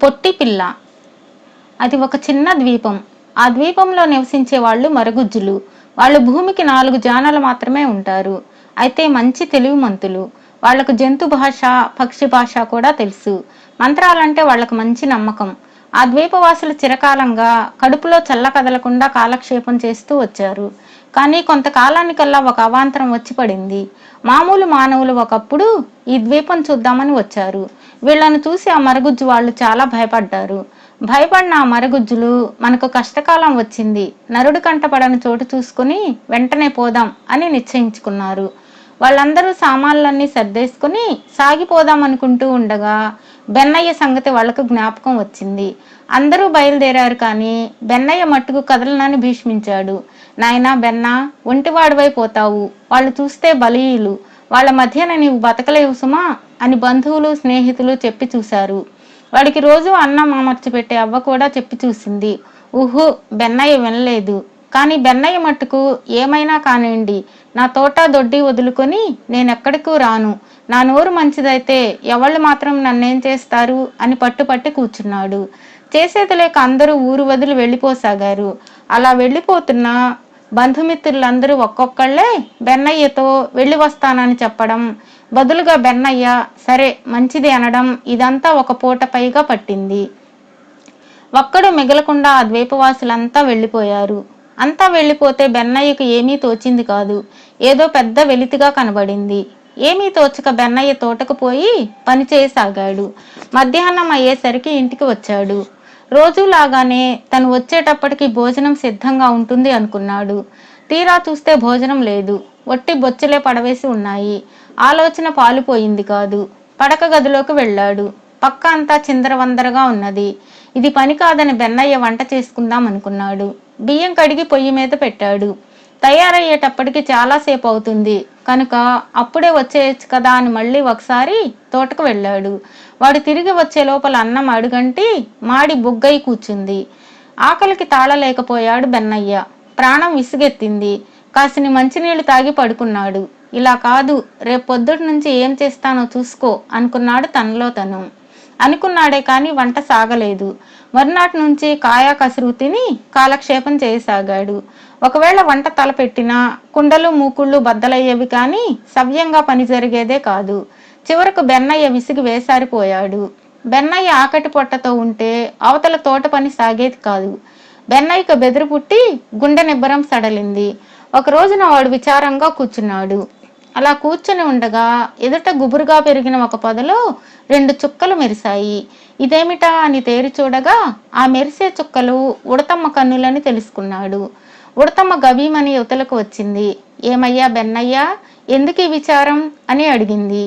పొట్టి పిల్ల. అది ఒక చిన్న ద్వీపం. ఆ ద్వీపంలో నివసించే వాళ్ళు మరుగుజ్జులు. వాళ్ళు భూమికి 4 జానలు మాత్రమే ఉంటారు. అయితే మంచి తెలివిమంతులు. వాళ్లకు జంతు భాష, పక్షి భాష కూడా తెలుసు. మంత్రాలంటే వాళ్లకు మంచి నమ్మకం. ఆ ద్వీపవాసులు చిరకాలంగా కడుపులో చల్ల కదలకుండా కాలక్షేపం చేస్తూ వచ్చారు. కానీ కొంతకాలానికల్లా ఒక అవాంతరం వచ్చి పడింది. మామూలు మానవులు ఒకప్పుడు ఈ ద్వీపం చూద్దామని వచ్చారు. వీళ్లను చూసి ఆ మరుగుజ్జు వాళ్ళు చాలా భయపడ్డారు. భయపడిన ఆ మరుగుజ్జులు, మనకు కష్టకాలం వచ్చింది, నరుడు కంటపడని చోటు చూసుకుని వెంటనే పోదాం అని నిశ్చయించుకున్నారు. వాళ్ళందరూ సామాన్లన్నీ సర్దేసుకుని సాగిపోదాం అనుకుంటూ ఉండగా బెన్నయ్య సంగతి వాళ్లకు జ్ఞాపకం వచ్చింది. అందరూ బయలుదేరారు. కానీ బెన్నయ్య మట్టుకు కదలనని భీష్మించాడు. నాయనా బెన్నా, ఒంటివాడివైపోతావు, వాళ్ళు చూస్తే బలీయులు, వాళ్ళ మధ్యన నీవు బతకలేవు సుమా అని బంధువులు స్నేహితులు చెప్పి చూశారు. వాడికి రోజు అన్నం అమర్చి పెట్టే అవ్వ కూడా చెప్పి చూసింది. ఊహు, బెన్నయ్య వినలేదు. కానీ బెన్నయ్య మట్టుకు ఏమైనా కానివ్వండి, నా తోట దొడ్డి వదులుకొని నేనెక్కడికి రాను, నా నోరు మంచిదైతే ఎవళ్ళు మాత్రం నన్నేం చేస్తారు అని పట్టుపట్టి కూర్చున్నాడు. చేసేది లేక అందరూ ఊరు వదిలి వెళ్ళిపోసాగారు. అలా వెళ్ళిపోతున్న బంధుమిత్రులందరూ ఒక్కొక్కళ్ళే బెన్నయ్యతో వెళ్ళి వస్తానని చెప్పడం, బదులుగా బెన్నయ్య సరే మంచిది అనడం, ఇదంతా ఒక పూట పైగా పట్టింది. ఒక్కడు మిగలకుండా ఆ ద్వీపవాసులంతా వెళ్ళిపోయారు. అంతా వెళ్ళిపోతే బెన్నయ్యకు ఏమీ తోచింది కాదు. ఏదో పెద్ద వెలితిగా కనబడింది. ఏమీ తోచక బెన్నయ్య తోటకు పోయి పని చేయసాగాడు. మధ్యాహ్నం అయ్యేసరికి ఇంటికి వచ్చాడు. రోజులాగానే తను వచ్చేటప్పటికి భోజనం సిద్ధంగా ఉంటుంది అనుకున్నాడు. తీరా చూస్తే భోజనం లేదు. వట్టి బొచ్చెలే పడవేసి ఉన్నాయి. ఆలోచన పాలుపోయింది కాదు. పడక గదిలోకి వెళ్ళాడు. పక్క అంతా చిందరవందరగా ఉన్నది. ఇది పని కాదని బెన్నయ్య వంట చేసుకుందాం అనుకున్నాడు. బియ్యం కడిగి పొయ్యి మీద పెట్టాడు. తయారయ్యేటప్పటికి చాలాసేపు అవుతుంది కనుక అప్పుడే వచ్చేయచ్చు కదా అని మళ్ళీ ఒకసారి తోటకు వెళ్ళాడు. వాడు తిరిగి వచ్చే లోపల అన్నం అడుగంటి మాడి బుగ్గయి కూర్చుంది. ఆకలికి తాళలేకపోయాడు బెన్నయ్య. ప్రాణం విసుగెత్తింది. కాసిని మంచినీళ్లు తాగి పడుకున్నాడు. ఇలా కాదు, రేపు పొద్దుటి నుంచి ఏం చేస్తానో చూసుకో అనుకున్నాడు తనలో తను. అనుకున్నాడే కానీ వంట సాగలేదు. మర్నాటి నుంచి కాయా కసురు తిని కాలక్షేపం చేయసాగాడు. ఒకవేళ వంట తలపెట్టినా కుండలు మూకుళ్ళు బద్దలయ్యేవి కానీ సవ్యంగా పని జరిగేదే కాదు. చివరకు బెన్నయ్య విసిగి వేసారిపోయాడు. బెన్నయ్య ఆకటి పొట్టతో ఉంటే అవతల తోట పని సాగేది కాదు. బెన్నయ్యకు బెదిరి పుట్టి గుండె నిబ్బరం సడలింది. ఒక రోజున వాడు విచారంగా కూర్చున్నాడు. అలా కూర్చుని ఉండగా ఎదుట గుబురుగా పెరిగిన ఒక పొదలో 2 చుక్కలు మెరిశాయి. ఇదేమిటా అని తేరి చూడగా ఆ మెరిసే చుక్కలు ఉడతమ్మ కన్నులని తెలుసుకున్నాడు. ఉడతమ్మ గభీమని యువతలకు వచ్చింది. ఏమయ్యా బెన్నయ్య, ఎందుకు ఈ విచారం అని అడిగింది.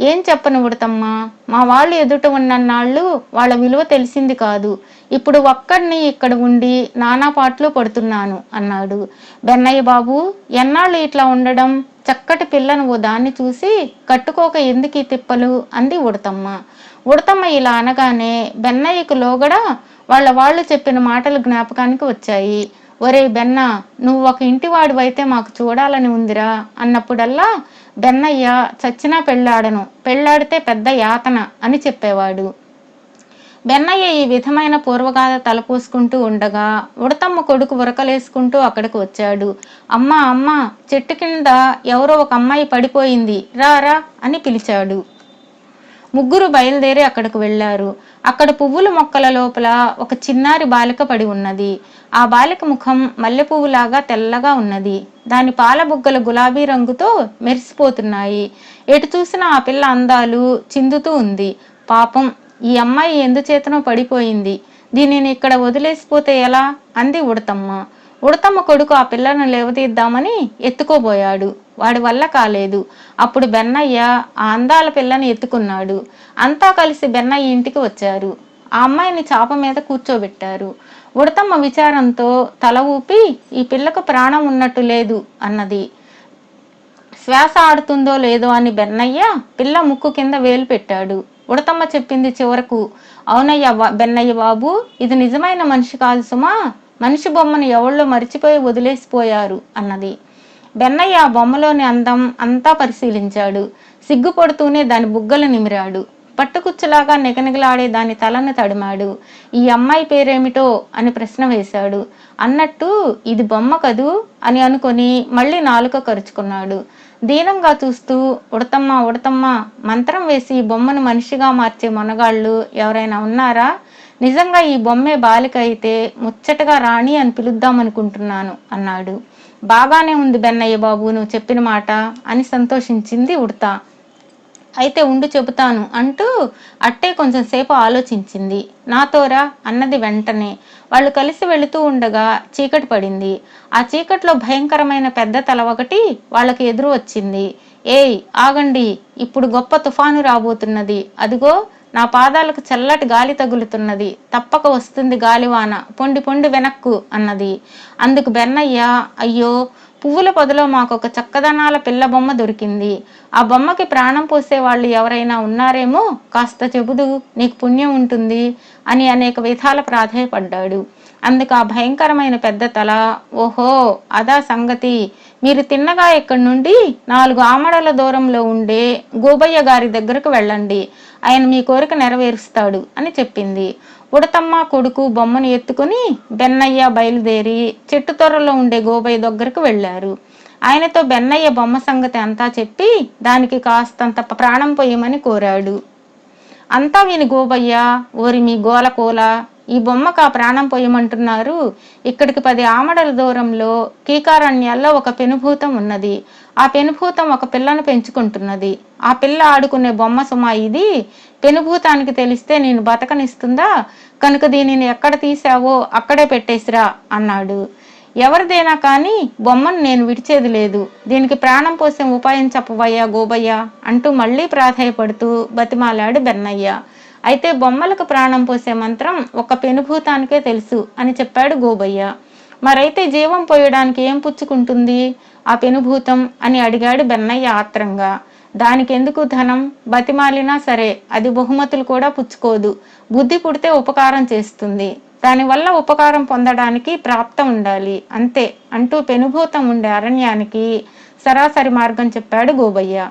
ఏం చెప్పను ఉడతమ్మ, మా వాళ్ళు ఎదుట ఉన్నన్నాళ్ళు వాళ్ళ విలువ తెలిసింది కాదు. ఇప్పుడు ఒక్కడిని ఇక్కడ ఉండి నానా పాటలు పడుతున్నాను అన్నాడు. బెన్నయ్య బాబు, ఎన్నాళ్ళు ఇట్లా ఉండడం, చక్కటి పిల్లను ఓ దాన్ని చూసి కట్టుకోక ఎందుకు ఈ తిప్పలు అంది ఉడతమ్మ. ఉడతమ్మ ఇలా అనగానే బెన్నయ్యకు లోగడ వాళ్ళు చెప్పిన మాటలు జ్ఞాపకానికి వచ్చాయి. ఒరే బెన్న, నువ్వు ఒక ఇంటివాడివైతే మాకు చూడాలని ఉందిరా అన్నప్పుడల్లా బెన్నయ్య చచ్చినా పెళ్ళాడను, పెళ్ళాడితే పెద్ద యాతన అని చెప్పేవాడు. బెన్నయ్య ఈ విధమైన పూర్వగాథ తలపోసుకుంటూ ఉండగా ఉడతమ్మ కొడుకు ఉరకలేసుకుంటూ అక్కడికి వచ్చాడు. అమ్మా అమ్మా, చెట్టు కింద ఎవరో ఒక అమ్మాయి పడిపోయింది, రా రా అని పిలిచాడు. ముగ్గురు బయలుదేరి అక్కడికి వెళ్లారు. అక్కడ పువ్వుల మొక్కల లోపల ఒక చిన్నారి బాలిక పడి ఉన్నది. ఆ బాలిక ముఖం మల్లె పువ్వులాగా తెల్లగా ఉన్నది. దాని పాల బుగ్గలు గులాబీ రంగుతో మెరిసిపోతున్నాయి. ఎటు చూసినా ఆ పిల్ల అందాలు చిందుతూ ఉంది. పాపం, ఈ అమ్మాయి ఎందుచేతనో పడిపోయింది, దీనిని ఇక్కడ వదిలేసిపోతే ఎలా అంది ఉడతమ్మ. ఉడతమ్మ కొడుకు ఆ పిల్లను లేవదీద్దామని ఎత్తుకోబోయాడు. వాడి వల్ల కాలేదు. అప్పుడు బెన్నయ్య ఆ అందాల పిల్లని ఎత్తుకున్నాడు. అంతా కలిసి బెన్నయ్య ఇంటికి వచ్చారు. ఆ అమ్మాయిని చాప మీద కూర్చోబెట్టారు. ఉడతమ్మ విచారంతో తల ఊపి, ఈ పిల్లకు ప్రాణం ఉన్నట్టు లేదు అన్నది. శ్వాస ఆడుతుందో లేదో అని బెన్నయ్య పిల్ల ముక్కు కింద వేలు పెట్టాడు. ఉడతమ్మ చెప్పింది చివరకు, అవునయ్య బెన్నయ్య బాబు, ఇది నిజమైన మనిషి కాదు సుమా, మనిషి బొమ్మను ఎవళ్ళో మరిచిపోయి వదిలేసిపోయారు అన్నది. బెన్నయ్య ఆ బొమ్మలోని అందం అంతా పరిశీలించాడు. సిగ్గుపడుతూనే దాని బుగ్గలు నిమిరాడు. పట్టుకుచ్చులాగా నిగనిగలాడే దాని తలను తడిమాడు. ఈ అమ్మాయి పేరేమిటో అని ప్రశ్న వేశాడు. అన్నట్టు ఇది బొమ్మ కదూ అని అనుకొని మళ్ళీ నాలుక కరుచుకున్నాడు. దీనంగా చూస్తూ ఉడతమ్మ ఉడతమ్మ, మంత్రం వేసి ఈ బొమ్మను మనిషిగా మార్చే మొనగాళ్ళు ఎవరైనా ఉన్నారా? నిజంగా ఈ బొమ్మే బాలిక అయితే ముచ్చటగా రాణి అని పిలుద్దామనుకుంటున్నాను అన్నాడు. బాగానే ఉంది బెన్నయ్య బాబు, నువ్వు చెప్పిన మాట అని సంతోషించింది ఉడత. అయితే ఉండు చెబుతాను అంటూ అట్టే కొంచెం సేపు ఆలోచించింది. నాతోరా అన్నది వెంటనే. వాళ్ళు కలిసి వెళుతూ ఉండగా చీకటి పడింది. ఆ చీకట్లో భయంకరమైన పెద్ద తల ఒకటి వాళ్ళకి ఎదురు వచ్చింది. ఏయ్ ఆగండి, ఇప్పుడు గొప్ప తుఫాను రాబోతున్నది. అదిగో నా పాదాలకు చల్లటి గాలి తగులుతున్నది, తప్పక వస్తుంది గాలివాన, పొండి పొండి వెనక్కు అన్నది. అందుకు బెన్నయ్య, అయ్యో పువ్వుల పొదలో మాకొక చక్కదనాల పిల్ల బొమ్మ దొరికింది. ఆ బొమ్మకి ప్రాణం పోసే వాళ్ళు ఎవరైనా ఉన్నారేమో, కాస్త చెబుదు, నీకు పుణ్యం ఉంటుంది అని అనేక విధాల ప్రాధేయపడ్డాడు. అందుకు ఆ భయంకరమైన పెద్ద తల, ఓహో అదా సంగతి, మీరు తిన్నగా ఇక్కడి నుండి 4 ఆమడల దూరంలో ఉండే గోబయ్య గారి దగ్గరకు వెళ్ళండి, ఆయన మీ కోరిక నెరవేరుస్తాడు అని చెప్పింది. ఉడతమ్మ కొడుకు బొమ్మను ఎత్తుకుని బెన్నయ్య బయలుదేరి చెట్టు తొర్రలో ఉండే గోబయ్య దగ్గరకు వెళ్ళారు. ఆయనతో బెన్నయ్య బొమ్మ సంగతి అంతా చెప్పి దానికి కాస్తంత ప్రాణం పొయ్యమని కోరాడు. అంతా విని గోబయ్య, ఓరి మీ గోలకోల, ఈ బొమ్మకు ఆ ప్రాణం పొయ్యమంటున్నారు? ఇక్కడికి 10 ఆమడల దూరంలో కీకారణ్యాల్లో ఒక పెనుభూతం ఉన్నది. ఆ పెనుభూతం ఒక పిల్లను పెంచుకుంటున్నది. ఆ పిల్ల ఆడుకునే బొమ్మ సుమా ఇది. పెనుభూతానికి తెలిస్తే నేను బతకనిస్తుందా? కనుక దీనిని ఎక్కడ తీసావో అక్కడే పెట్టేసిరా అన్నాడు. ఎవరిదైనా కానీ బొమ్మను నేను విడిచేది లేదు, దీనికి ప్రాణం పోసే ఉపాయం చెప్పవయ్యా గోబయ్య అంటూ మళ్ళీ ప్రాధాయపడుతూ బతిమాలాడు బెన్నయ్య. అయితే బొమ్మలకు ప్రాణం పోసే మంత్రం ఒక పెనుభూతానికే తెలుసు అని చెప్పాడు గోబయ్య. మరైతే జీవం పోయడానికి ఏం పుచ్చుకుంటుంది ఆ పెనుభూతం అని అడిగాడు బెన్నయ్య ఆత్రంగా. దానికెందుకు ధనం, బతిమాలినా సరే అది బహుమతులు కూడా పుచ్చుకోదు, బుద్ధి పుడితే ఉపకారం చేస్తుంది, దానివల్ల ఉపకారం పొందడానికి ప్రాప్తం ఉండాలి అంతే అంటూ పెనుభూతం ఉండే అరణ్యానికి సరాసరి మార్గం చెప్పాడు గోబయ్య.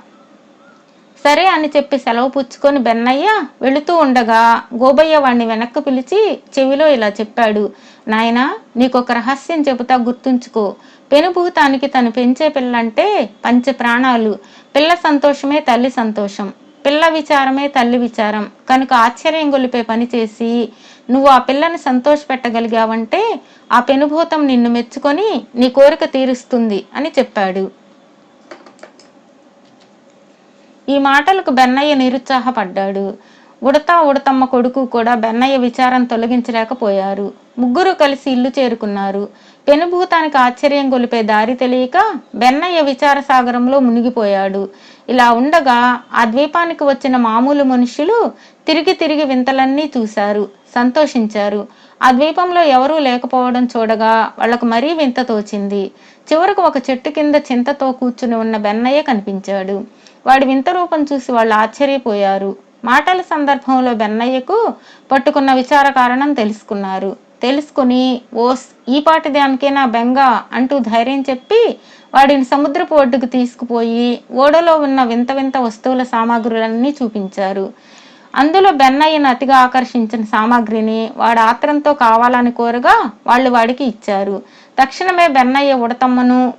సరే అని చెప్పి సెలవు పుచ్చుకొని బెన్నయ్య వెళుతూ ఉండగా గోబయ్య వాణ్ణి వెనక్కు పిలిచి చెవిలో ఇలా చెప్పాడు. నాయనా, నీకొక రహస్యం చెబుతా, గుర్తుంచుకో. పెనుభూతానికి తను పెంచే పిల్లంటే పంచ ప్రాణాలు. పిల్ల సంతోషమే తల్లి సంతోషం, పిల్ల విచారమే తల్లి విచారం. కనుక ఆశ్చర్యం గొలిపే పని చేసి నువ్వు ఆ పిల్లని సంతోష పెట్టగలిగావంటే ఆ పెనుభూతం నిన్ను మెచ్చుకొని నీ కోరిక తీరుస్తుంది అని చెప్పాడు. ఈ మాటలకు బెన్నయ్య నిరుత్సాహపడ్డాడు. ఉడతమ్మ కొడుకు కూడా బెన్నయ్య విచారం తొలగించలేకపోయారు. ముగ్గురు కలిసి ఇల్లు చేరుకున్నారు. పెనుభూతానికి ఆశ్చర్యం గొలిపే దారి తెలియక బెన్నయ్య విచార సాగరంలో మునిగిపోయాడు. ఇలా ఉండగా ఆ ద్వీపానికి వచ్చిన మామూలు మనుష్యులు తిరిగి తిరిగి వింతలన్నీ చూశారు, సంతోషించారు. ఆ ద్వీపంలో ఎవరూ లేకపోవడం చూడగా వాళ్లకు మరీ వింత తోచింది. చివరకు ఒక చెట్టు కింద చింతతో కూర్చుని ఉన్న బెన్నయ్య కనిపించాడు. వాడి వింత రూపం చూసి వాళ్ళు ఆశ్చర్యపోయారు. మాటల సందర్భంలో బెన్నయ్యకు పట్టుకున్న విచార కారణం తెలుసుకుని ఓస్ ఈ పాటి దానికేనా బెంగ అంటూ ధైర్యం చెప్పి వాడిని సముద్రపు ఒడ్డుకు తీసుకుపోయి ఓడలో ఉన్న వింత వింత వస్తువుల సామాగ్రులన్నీ చూపించారు. అందులో బెన్నయ్యను అతిగా ఆకర్షించిన సామాగ్రిని వాడు ఆత్రంతో కావాలని కోరగా వాళ్ళు వాడికి ఇచ్చారు. తక్షణమే బెన్నయ్య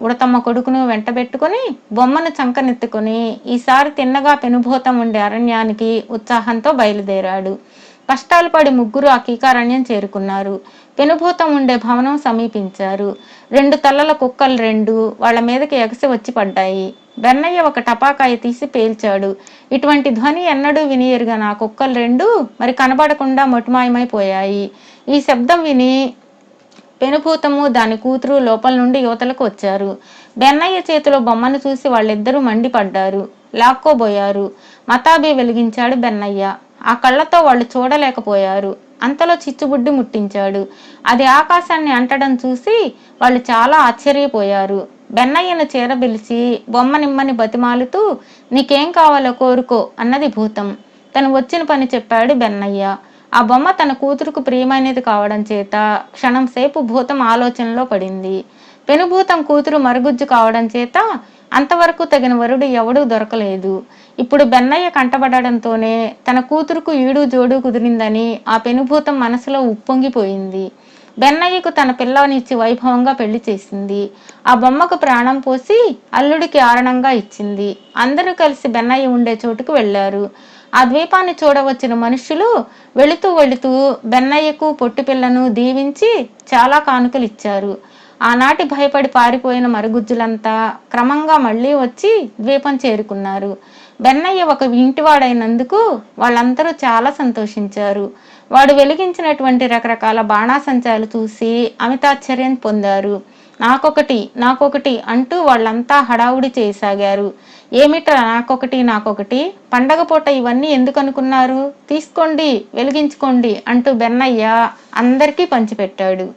ఉడతమ్మ కొడుకును వెంటబెట్టుకుని బొమ్మను చంకనెత్తుకుని ఈసారి తిన్నగా పెనుభూతం ఉండే అరణ్యానికి ఉత్సాహంతో బయలుదేరాడు. కష్టాలు పడి ముగ్గురు ఆ కీకారణ్యం చేరుకున్నారు. పెనుభూతం ఉండే భవనం సమీపించారు. 2 తలల కుక్కలు 2 వాళ్ళ మీదకి ఎగసి వచ్చి పడ్డాయి. బెన్నయ్య ఒక టపాకాయ తీసి పేల్చాడు. ఇటువంటి ధ్వని ఎన్నడూ విని ఎరుగని ఆ కుక్కలు 2 మరి కనబడకుండా మొటిమాయమైపోయాయి. ఈ శబ్దం విని పెనుభూతము దాని కూతురు లోపల నుండి యువతలకు వచ్చారు. బెన్నయ్య చేతిలో బొమ్మను చూసి వాళ్ళిద్దరూ మండిపడ్డారు, లాక్కోబోయారు. మతాబీ వెలిగించాడు బెన్నయ్య. ఆ కళ్ళతో వాళ్ళు చూడలేకపోయారు. అంతలో చిచ్చుబుడ్డి ముట్టించాడు. అది ఆకాశాన్ని అంటడం చూసి వాళ్ళు చాలా ఆశ్చర్యపోయారు. బెన్నయ్యను చేరబిలిచి బొమ్మనిమ్మని బతిమాలుతూ నీకేం కావాలో కోరుకో అన్నది భూతం. తను వచ్చిన పని చెప్పాడు బెన్నయ్య. ఆ బొమ్మ తన కూతురుకు ప్రియమైనది కావడం చేత క్షణం సేపు భూతం ఆలోచనలో పడింది. పెనుభూతం కూతురు మరుగుజ్జు కావడం చేత అంతవరకు తగిన వరుడు ఎవడూ దొరకలేదు. ఇప్పుడు బెన్నయ్య కంటబడడంతోనే తన కూతురుకు ఈడు జోడు కుదిరిందని ఆ పెనుభూతం మనసులో ఉప్పొంగిపోయింది. బెన్నయ్యకు తన పిల్లనిచ్చి వైభవంగా పెళ్లి చేసింది. ఆ బొమ్మకు ప్రాణం పోసి అల్లుడికి ఆరణంగా ఇచ్చింది. అందరూ కలిసి బెన్నయ్య ఉండే చోటుకు వెళ్లారు. ఆ ద్వీపాన్ని చూడవచ్చిన మనుష్యులు వెళుతూ వెళుతూ బెన్నయ్యకు పొట్టి పిల్లను దీవించి చాలా కానుకలు ఇచ్చారు. ఆనాటి భయపడి పారిపోయిన మరుగుజ్జులంతా క్రమంగా మళ్లీ వచ్చి ద్వీపం చేరుకున్నారు. బెన్నయ్య ఒక ఇంటివాడైనందుకు వాళ్ళందరూ చాలా సంతోషించారు. వాడు వెలిగించినటువంటి రకరకాల బాణాసంచాలు చూసి అమితాశ్చర్యం పొందారు. నాకొకటి నాకొకటి అంటూ వాళ్ళంతా హడావుడి చేయసాగారు. ఏమిట్రా నాకొకటి నాకొకటి, పండగ పూట ఇవన్నీ ఎందుకు అనుకున్నారు? తీసుకోండి, వెలిగించుకోండి అంటూ బెన్నయ్య అందరికీ పంచిపెట్టాడు.